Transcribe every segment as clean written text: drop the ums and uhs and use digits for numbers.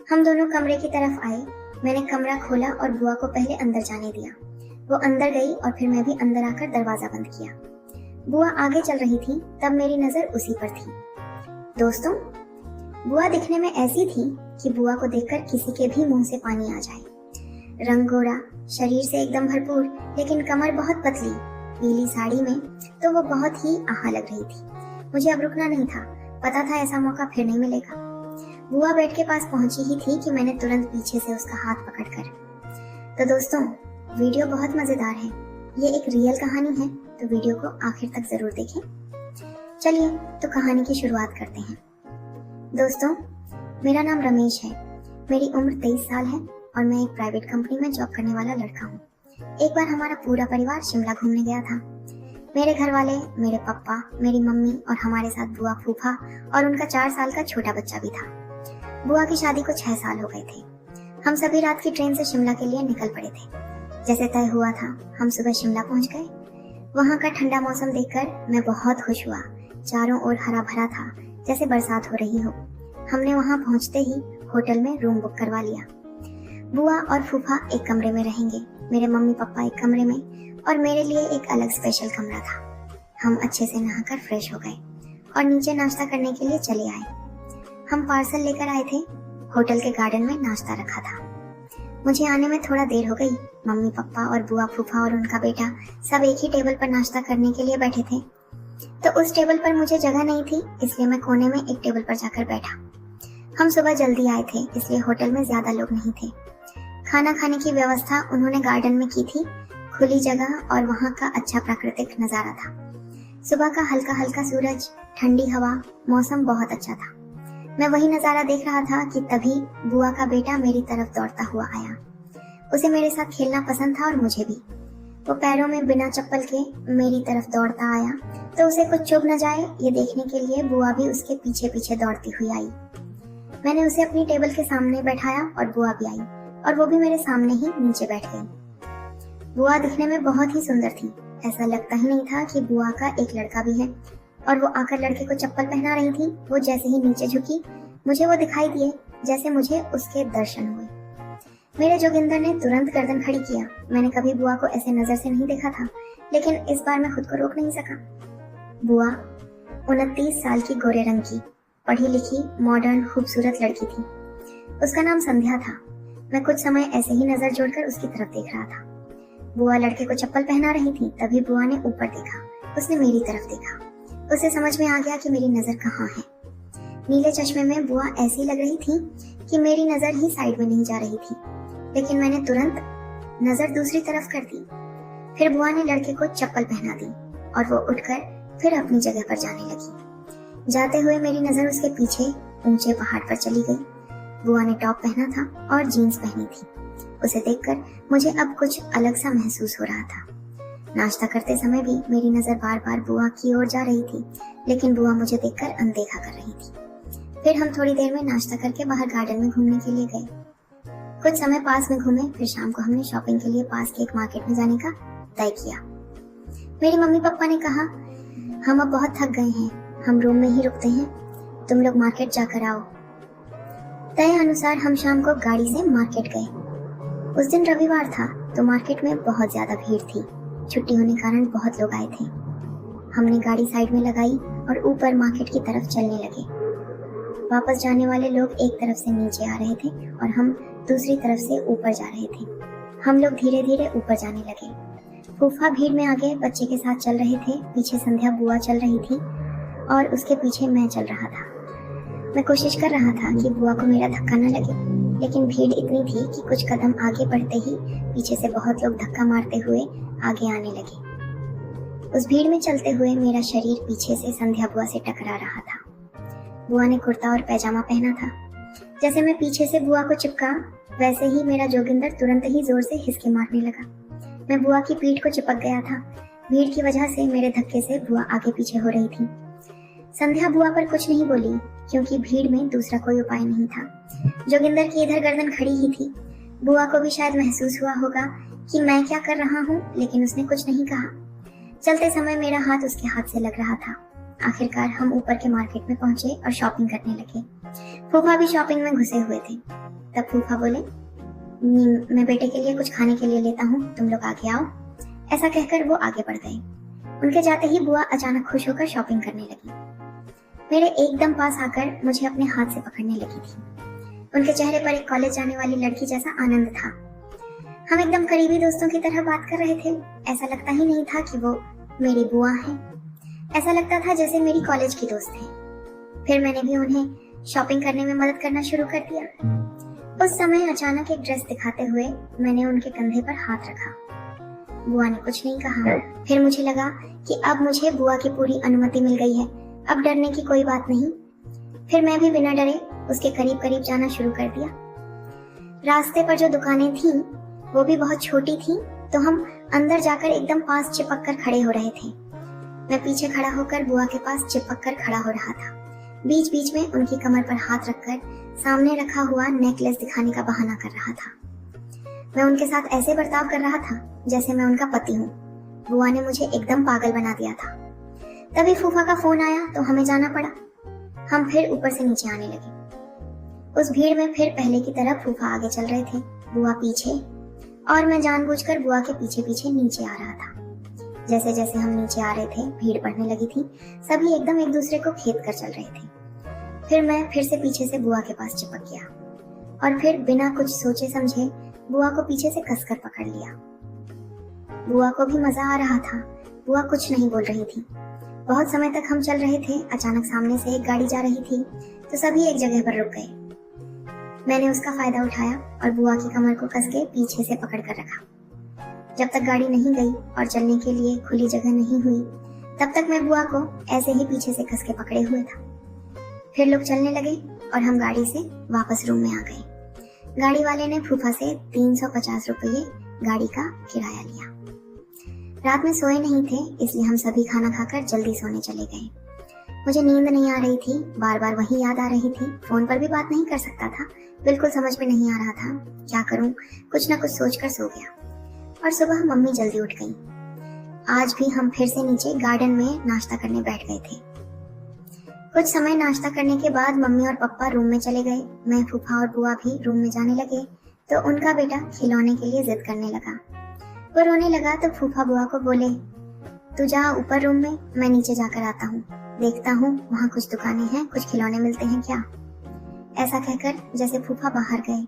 हम दोनों कमरे की तरफ आए। मैंने कमरा खोला और बुआ को पहले अंदर जाने दिया। वो अंदर गई और फिर मैं भी अंदर आकर दरवाजा बंद किया। बुआ आगे चल रही थी, तब मेरी नजर उसी पर थी। दोस्तों, बुआ दिखने में ऐसी थी कि बुआ को देखकर किसी के भी मुंह से पानी आ जाए। रंग गोरा, शरीर से एकदम भरपूर, लेकिन कमर बहुत पतली, पीली साड़ी में तो वो बहुत ही आहा लग रही थी। मुझे अब रुकना नहीं था, पता था ऐसा मौका फिर नहीं मिलेगा। बुआ बेड के पास पहुंची ही थी कि मैंने तुरंत पीछे से उसका हाथ पकड़कर। तो दोस्तों, वीडियो बहुत मजेदार है। ये एक रियल कहानी है, तो वीडियो को आखिर तक जरूर देखें। चलिए तो कहानी की शुरुआत करते हैं। दोस्तों, मेरा नाम रमेश है। मेरी उम्र 23 साल है और मैं एक प्राइवेट कंपनी में जॉब करने वाला लड़का हूँ। एक बार हमारा पूरा परिवार शिमला घूमने गया था। मेरे घर वाले, मेरे पापा, मेरी मम्मी और हमारे साथ बुआ, फूफा और उनका 4 साल का छोटा बच्चा भी था। बुआ की शादी को 6 साल हो गए थे। हम सभी रात की ट्रेन से शिमला के लिए निकल पड़े थे। जैसे तय हुआ था, हम सुबह शिमला पहुंच गए। वहां का ठंडा मौसम देखकर मैं बहुत खुश हुआ। चारों ओर हरा भरा था, जैसे बरसात हो रही हो। हमने वहां पहुंचते ही होटल में रूम बुक करवा लिया। बुआ और फूफा एक कमरे में रहेंगे, मेरे मम्मी पापा एक कमरे में और मेरे लिए एक अलग स्पेशल कमरा था। हम अच्छे से नहाकर फ्रेश हो गए और नीचे नाश्ता करने के लिए चले आए। हम पार्सल लेकर आए थे। होटल के गार्डन में नाश्ता रखा था। मुझे आने में थोड़ा देर हो गई। मम्मी पापा और बुआ, फूफा और उनका बेटा सब एक ही टेबल पर नाश्ता करने के लिए बैठे थे। तो उस टेबल पर मुझे जगह नहीं थी, इसलिए मैं कोने में एक टेबल पर जाकर बैठा। हम सुबह जल्दी आए थे, इसलिए होटल में ज्यादा लोग नहीं थे। खाना खाने की व्यवस्था उन्होंने गार्डन में की थी। खुली जगह और वहाँ का अच्छा प्राकृतिक नजारा था। सुबह का हल्का हल्का सूरज, ठंडी हवा, मौसम बहुत अच्छा था। मैं वही नजारा देख रहा था कि तभी बुआ का बेटा मेरी तरफ दौड़ता हुआ आया। उसे मेरे साथ खेलना पसंद था और मुझे भी। वो पैरों में बिना चप्पल के मेरी तरफ दौड़ता आया, तो उसे कुछ चुभ न जाए ये देखने के लिए बुआ भी उसके पीछे पीछे दौड़ती हुई आई। मैंने उसे अपनी टेबल के सामने बैठाया और बुआ भी आई और वो भी मेरे सामने ही नीचे बैठ गई। बुआ दिखने में बहुत ही सुंदर थी। ऐसा लगता ही नहीं था कि बुआ का एक लड़का भी है। और वो आकर लड़के को चप्पल पहना रही थी। वो जैसे ही नीचे झुकी, मुझे वो दिखाई दिए जैसे मुझे उसके दर्शन हुए। मेरे जोगिंदर ने तुरंत गर्दन खड़ी किया। मैंने कभी बुआ को ऐसे नजर से नहीं देखा था, लेकिन इस बार मैं खुद को रोक नहीं सका। बुआ 29 साल की, गोरे रंग की, पढ़ी लिखी, मॉडर्न, खूबसूरत लड़की थी। उसका नाम संध्या था। मैं कुछ समय ऐसे ही नजर जोड़कर उसकी तरफ देख रहा था। बुआ लड़के को चप्पल पहना रही थी। तभी बुआ ने ऊपर देखा। उसने मेरी तरफ देखा। उसे समझ में आ गया कि मेरी नजर कहाँ है। नीले चश्मे में बुआ ऐसी लग रही थी कि मेरी नजर ही साइड में नहीं जा रही थी, लेकिन मैंने तुरंत नजर दूसरी तरफ कर दी। फिर बुआ ने लड़के को चप्पल पहना दी और वो उठकर फिर अपनी जगह पर जाने लगी। जाते हुए मेरी नजर उसके पीछे ऊंचे पहाड़ पर चली गई। बुआ ने टॉप पहना था और जीन्स पहनी थी। उसे देखकर मुझे अब कुछ अलग सा महसूस हो रहा था। नाश्ता करते समय भी मेरी नजर बार बार बुआ की ओर जा रही थी, लेकिन बुआ मुझे देखकर अनदेखा कर रही थी। फिर हम थोड़ी देर में नाश्ता करके बाहर गार्डन में घूमने के लिए गए। कुछ समय पास में घूमे। फिर शाम को हमने शॉपिंग के लिए पास के एक मार्केट में जाने का तय किया। मेरे मम्मी पापा ने कहा, हम अब बहुत थक गए हैं, हम रूम में ही रुकते हैं, तुम लोग मार्केट जाकर आओ। तय अनुसार हम शाम को गाड़ी से मार्केट गए। उस दिन रविवार था, तो मार्केट में बहुत ज्यादा भीड़ थी। छुट्टी होने कारण बहुत लोग आए थे। हमने गाड़ी साइड में लगाई और ऊपर मार्केट की तरफ चलने लगे। वापस जाने वाले लोग एक तरफ से नीचे आ रहे थे और हम दूसरी तरफ से ऊपर जा रहे थे। हम लोग धीरे धीरे ऊपर जाने लगे। फूफा भीड़ में आगे बच्चे के साथ चल रहे थे। पीछे संध्या बुआ चल रही थी और उसके पीछे मैं चल रहा था। मैं कोशिश कर रहा था कि बुआ को मेरा धक्का न लगे, लेकिन भीड़ इतनी थी कि कुछ कदम आगे बढ़ते ही पीछे से बहुत लोग धक्का मारते हुए आगे आने लगे। उस भीड़ में चलते हुए मेरा शरीर पीछे से संध्या बुआ से टकरा रहा था। बुआ ने कुर्ता और पैजामा पहना था। जैसे मैं पीछे से बुआ को चिपका, वैसे ही मेरा जोगिंदर तुरंत ही जोर से हिसके मारने लगा। मैं बुआ की पीठ को चिपक गया था। भीड़ की वजह से मेरे धक्के से बुआ आगे पीछे हो रही थी। संध्या बुआ पर कुछ नहीं बोली, क्योंकि भीड़ में दूसरा कोई उपाय नहीं था। जोगिंदर की इधर गर्दन खड़ी ही थी। बुआ को भी शायद महसूस हुआ होगा कि मैं क्या कर रहा हूँ, लेकिन उसने कुछ नहीं कहा। चलते समय मेरा हाथ उसके हाथ से लग रहा था। आखिरकार हम ऊपर के मार्केट में पहुंचे और शॉपिंग करने लगे। फूफा भी शॉपिंग में घुसे हुए थे। तब फूफा बोले, मैं बेटे के लिए कुछ खाने के लिए लेता हूँ, तुम लोग आगे आओ। ऐसा कहकर वो आगे बढ़ गए। उनके जाते ही बुआ अचानक खुश होकर शॉपिंग करने लगी। मेरे एकदम पास आकर मुझे अपने हाथ से पकड़ने लगी थी। उनके चेहरे पर एक कॉलेज जाने वाली लड़की जैसा आनंद था। हम एकदम करीबी दोस्तों की तरह बात कर रहे थे। ऐसा लगता ही नहीं था कि वो मेरी बुआ है। ऐसा लगता था जैसे मेरी कॉलेज की दोस्त है। फिर मैंने भी उन्हें शॉपिंग करने में मदद करना शुरू कर दिया। उस समय अचानक एक ड्रेस दिखाते हुए मैंने उनके कंधे पर हाथ रखा। बुआ ने कुछ नहीं कहा। फिर मुझे लगा कि अब मुझे बुआ की पूरी अनुमति मिल गई है, अब डरने की कोई बात नहीं। फिर मैं भी बिना डरे उसके करीब करीब जाना शुरू कर दिया। रास्ते पर जो दुकानें थीं, वो भी बहुत छोटी थीं, तो हम अंदर जाकर एकदम पास चिपक कर खड़े हो रहे थे। मैं पीछे खड़ा होकर बुआ के पास चिपक कर खड़ा हो रहा था। बीच बीच में उनकी कमर पर हाथ रखकर सामने रखा हुआ नेकलेस दिखाने का बहाना कर रहा था। मैं उनके साथ ऐसे बर्ताव कर रहा था जैसे मैं उनका पति हूँ। बुआ ने मुझे एकदम पागल बना दिया था। तभी फूफा का फोन आया तो हमें जाना पड़ा। हम फिर ऊपर से नीचे आने लगे। उस भीड़ में फिर पहले की तरह फूफा आगे चल रहे थे, बुआ पीछे, और मैं जानबूझकर बुआ के पीछे पीछे नीचे आ रहा था। जैसे जैसे हम नीचे आ रहे थे, भीड़ बढ़ने लगी थी। सभी एकदम एक दूसरे को खेद कर चल रहे थे। फिर मैं फिर से पीछे से बुआ के पास चिपक गया और फिर बिना कुछ सोचे समझे बुआ को पीछे से कसकर पकड़ लिया। बुआ को भी मजा आ रहा था। बुआ कुछ नहीं बोल रही थी। बहुत समय तक हम चल रहे थे। अचानक सामने से एक गाड़ी जा रही थी तो सभी एक जगह पर रुक गए। मैंने उसका फायदा उठाया और बुआ की कमर को कस के पीछे से पकड़ कर रखा। जब तक गाड़ी नहीं गई और चलने के लिए खुली जगह नहीं हुई, तब तक मैं बुआ को ऐसे ही पीछे से कस के पकड़े हुए था। फिर लोग चलने लगे और हम गाड़ी से वापस रूम में आ गए। गाड़ी वाले ने फूफा से 350 रुपये गाड़ी का किराया लिया। रात में सोए नहीं थे, इसलिए हम सभी खाना खाकर जल्दी सोने चले गए। मुझे नींद नहीं आ रही थी, बार बार वही याद आ रही थी। फोन पर भी बात नहीं कर सकता था, बिल्कुल समझ में नहीं आ रहा था क्या करूं। कुछ ना कुछ सोचकर सो गया और सुबह मम्मी जल्दी उठ गई। आज भी हम फिर से नीचे गार्डन में नाश्ता करने बैठ गए थे। कुछ समय नाश्ता करने के बाद मम्मी और पापा रूम में चले गए। मैं, फूफा और बुआ भी रूम में जाने लगे तो उनका बेटा खिलौने के लिए जिद करने लगा। वो रोने लगा तो फूफा बुआ को बोले, तू जा ऊपर रूम में, मैं नीचे जाकर आता हूँ, देखता हूँ वहाँ कुछ दुकानें हैं, कुछ खिलौने मिलते हैं क्या। ऐसा कहकर जैसे फूफा बाहर गए,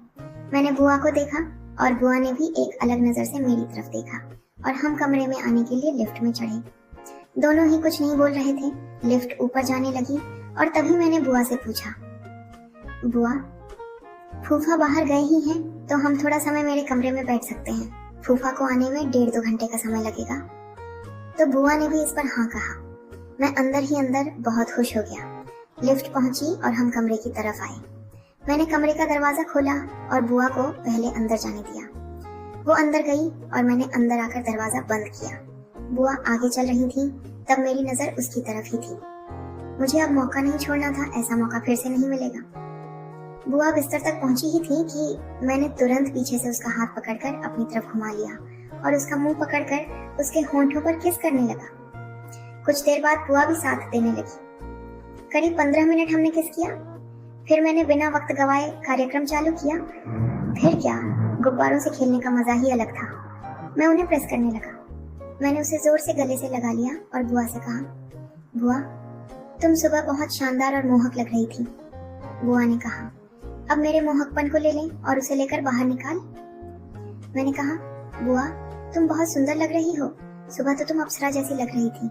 मैंने बुआ को देखा और बुआ ने भी एक अलग नजर से मेरी तरफ देखा और हम कमरे में आने के लिए लिफ्ट में चढ़े। दोनों ही कुछ नहीं बोल रहे थे। लिफ्ट ऊपर जाने लगी और तभी मैंने बुआ से पूछा, बुआ, फूफा बाहर गए ही हैं तो हम थोड़ा समय मेरे कमरे में बैठ सकते हैं। फूफा को आने में 1.5-2 घंटे का समय लगेगा। तो बुआ ने भी इस पर हाँ कहा। मैं अंदर ही अंदर बहुत खुश हो गया। लिफ्ट पहुंची और हम कमरे की तरफ आए। मैंने कमरे का दरवाजा खोला और बुआ को पहले अंदर जाने दिया। वो अंदर गई और मैंने अंदर आकर दरवाजा बंद किया। बुआ आगे चल रही थी, तब मेरी नजर उसकी तरफ ही थी। मुझे अब मौका नहीं छोड़ना था, ऐसा मौका फिर से नहीं मिलेगा। बुआ बिस्तर तक पहुंची ही थी कि मैंने तुरंत पीछे से उसका हाथ पकड़कर अपनी तरफ घुमा लिया और उसका मुंह पकड़कर उसके होंठों पर किस करने लगा। कुछ देर बाद बुआ भी साथ देने लगी। करीब 15 मिनट हमने किस किया। फिर मैंने बिना वक्त गवाए कार्यक्रम चालू किया। फिर क्या, गुब्बारों से खेलने का मजा ही अलग था। मैं उन्हें प्रेस करने लगा। मैंने उसे जोर से गले से लगा लिया और बुआ से कहा, बुआ, तुम सुबह बहुत शानदार और मोहक लग रही थी। बुआ ने कहा, अब मेरे मोहकपन को ले लें और उसे लेकर बाहर निकाल। मैंने कहा, बुआ, तुम बहुत सुंदर लग रही हो, सुबह तो तुम अप्सरा जैसी लग रही थी।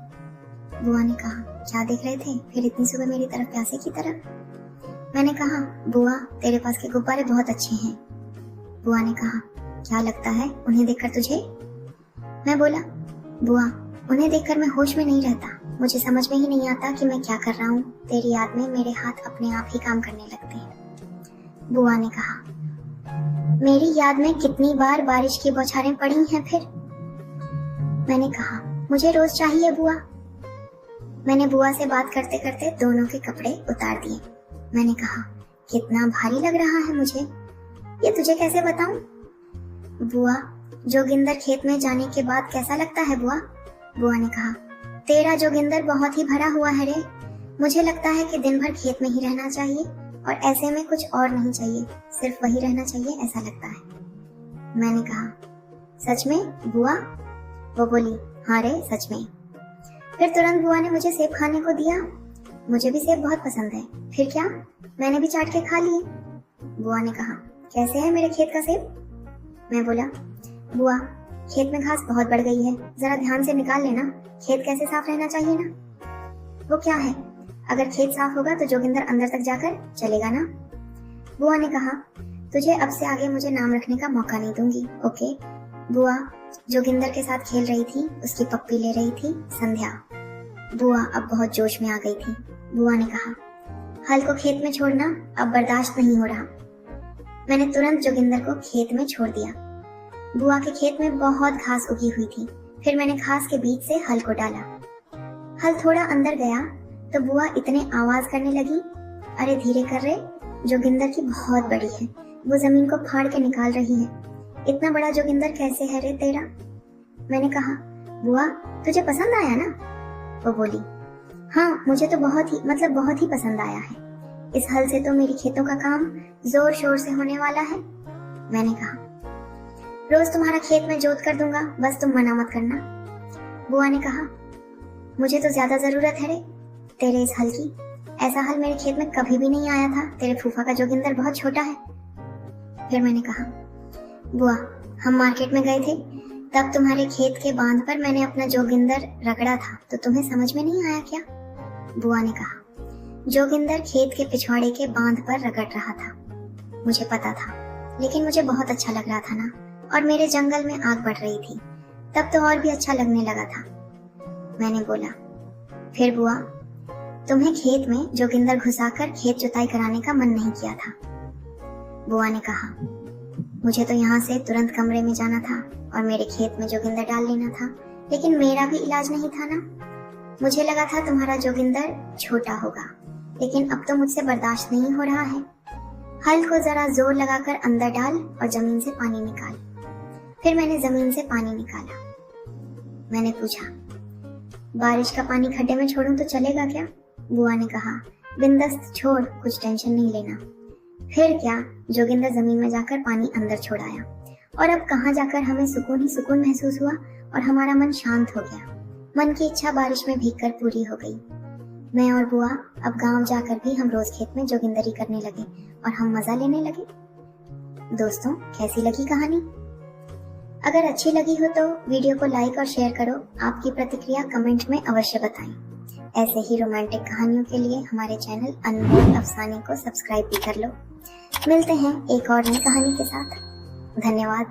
बुआ ने कहा, क्या देख रहे थे फिर इतनी सुबह मेरी तरफ, प्यासे की तरफ। मैंने कहा, बुआ, तेरे पास के गुब्बारे बहुत अच्छे हैं। बुआ ने कहा, क्या लगता है उन्हें देखकर तुझे? मैं बोला, बुआ, उन्हें देखकर मैं होश में नहीं रहता, मुझे समझ में ही नहीं आता कि मैं क्या कर रहा हूँ। तेरी याद में मेरे हाथ अपने आप ही काम करने लगते हैं। बुआ ने कहा, मेरी याद में कितनी बार बारिश की बौछारें पड़ी हैं फिर? मैंने कहा, मुझे रोज चाहिए बुआ। मैंने बुआ से बात करते करते दोनों के कपड़े उतार दिए। मैंने कहा, कितना भारी लग रहा है मुझे, ये तुझे कैसे बताऊं? बुआ, जोगिंदर खेत में जाने के बाद कैसा लगता है बुआ? बुआ ने कहा, तेरा जोगिंदर बहुत ही भरा हुआ है रे, मुझे लगता है कि दिन भर खेत में ही रहना चाहिए, और ऐसे में कुछ और नहीं चाहिए, सिर्फ वही रहना चाहिए ऐसा लगता है। मैंने कहा, सच में बुआ? वो बोली, हाँ रे सच में। फिर तुरंत बुआ ने मुझे सेब खाने को दिया। मुझे भी सेब बहुत पसंद है। फिर क्या, मैंने भी चाट के खा लिए। बुआ ने कहा, कैसे है मेरे खेत का सेब? मैं बोला, बुआ खेत में घास बहुत बढ़ गई है, जरा ध्यान से निकाल लेना, खेत कैसे साफ रहना चाहिए ना। वो क्या है, अगर खेत साफ होगा तो जोगिंदर अंदर तक जाकर चलेगा ना। बुआ ने कहा, तुझे अब से आगे मुझे नाम रखने का मौका नहीं दूंगी, ओके। बुआ जोगिंदर के साथ खेल रही थी, उसकी पप्पी ले रही थी संध्या। बुआ अब बहुत जोश में आ गई थी। बुआ ने कहा, हल को खेत में छोड़ना अब बर्दाश्त नहीं हो रहा। मैंने तुरंत जोगिंदर को खेत में छोड़ दिया। बुआ के खेत में बहुत घास उगी हुई थी। फिर मैंने घास के बीच से हल को डाला। हल थोड़ा अंदर गया तो बुआ इतने आवाज करने लगी, अरे धीरे कर रे, जोगिंदर की बहुत बड़ी है, वो जमीन को फाड़ के निकाल रही है। इतना बड़ा जोगिंदर कैसे है रे तेरा? मैंने कहा, बुआ तुझे पसंद आया ना? वो बोली, हाँ मुझे तो बहुत ही पसंद आया है। इस हल से तो मेरी खेतों का काम जोर शोर से होने वाला है। मैंने कहा, रोज तुम्हारा खेत में जोत कर दूंगा, बस तुम मना मत करना। बुआ ने कहा, मुझे तो ज्यादा जरूरत है रे तेरे इस हल की। ऐसा हल मेरे खेत में कभी भी नहीं आया था, तेरे फूफा का जोगिंदर बहुत छोटा है। फिर मैंने कहा, बुआ हम मार्केट में गए थे, तब तुम्हारे खेत के बांध पर मैंने अपना जोगिंदर रगड़ा था, तो तुम्हें समझ में नहीं आया क्या? बुआ ने कहा, जोगिंदर खेत के पिछवाड़े के बांध पर रगड़ रहा था। मुझे पता था, लेकिन मुझे बहुत अच्छा लग रहा था ना, और मेरे जंगल में आग बढ़ रही थी, तब तो और भी अच्छा लगने लगा था। मैंने बोला, फिर बुआ तुम्हें खेत में जोगिंदर घुसाकर खेत जुताई कराने का मन नहीं किया था? बुआ ने कहा, मुझे तो यहाँ से तुरंत कमरे में जाना था और मेरे खेत में जोगिंदर डाल लेना था, लेकिन मेरा भी इलाज नहीं था ना। मुझे लगा था तुम्हारा जोगिंदर छोटा होगा, लेकिन अब तो मुझसे बर्दाश्त नहीं हो रहा है। हल को जरा जोर लगाकर अंदर डाल और जमीन से पानी निकाल। फिर मैंने जमीन से पानी निकाला। मैंने पूछा, बारिश का पानी खड्डे में छोड़ूं तो चलेगा क्या? बुआ ने कहा, बिंदस्त छोड़, कुछ टेंशन नहीं लेना। फिर क्या, जोगिंदर जमीन में जाकर पानी अंदर छोड़ाया, और अब कहाँ जाकर हमें सुकून ही सुकून महसूस हुआ और हमारा मन शांत हो गया। मन की इच्छा बारिश में भीगकर पूरी हो गई। मैं और बुआ अब गांव जाकर भी हम रोज खेत में जोगिंदरी करने लगे और हम मजा लेने लगे। दोस्तों, कैसी लगी कहानी? अगर अच्छी लगी हो तो वीडियो को लाइक और शेयर करो। आपकी प्रतिक्रिया कमेंट में अवश्य बताएं। ऐसे ही रोमांटिक कहानियों के लिए हमारे चैनल अनमोल अफसाने को सब्सक्राइब भी कर लो। मिलते हैं एक और नई कहानी के साथ। धन्यवाद।